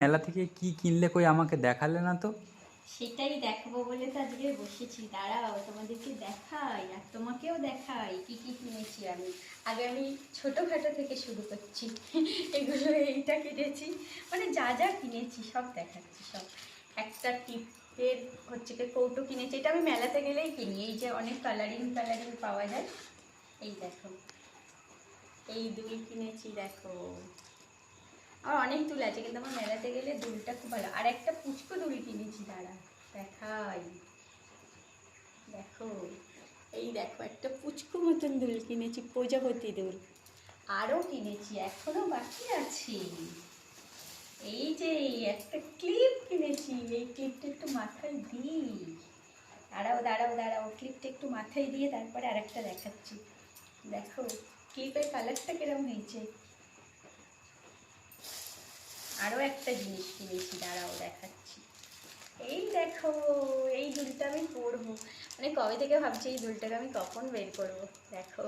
মেলা থেকে কি কিনলে কই আমাকে দেখালে না তো? সেটাই দেখাবো বলে তো আজকে বসেছি। দাঁড়াও তোমাদেরকে দেখাই আর তোমাকেও দেখাই কি কি কিনেছি আমি। আগে আমি ছোটোখাটো থেকে শুরু করছি। এগুলো এইটা কিনেছি, মানে যা যা কিনেছি সব দেখাচ্ছি সব। একটা টিপের হচ্ছে কি কৌটো কিনেছি, এটা আমি মেলাতে গেলেই কিনি। এই যে অনেক কালারিং কালারিং পাওয়া যায়, এই দেখো। এই দুল কিনেছি দেখো, আর অনেক দুল আছে কিন্তু আমার মেলাতে গেলে দুলটা খুব ভালো। আর একটা পুচকো দুল কিনেছি, দাঁড়া দেখাই। দেখো, এই দেখো একটা পুচকো মতন দুল কিনেছি, প্রজাপতি দুল। আরও কিনেছি, এখনো বাকি আছে। এই যে একটা ক্লিপ কিনেছি, এই ক্লিপটা একটু মাথায় দিই। দাঁড়াও দাঁড়াও দাঁড়াও, ক্লিপটা একটু মাথায় দিয়ে তারপরে আরেকটা দেখাচ্ছি। দেখো ক্লিপের কালারটা কিরম হয়েছে। আরও একটা জিনিস কিনেছি, দাঁড়াও দেখাচ্ছি। এই দেখো, এই দুলটা আমি পরবো, মানে কবে থেকে ভাবছি এই দুলটাকে আমি কখন বের করবো। দেখো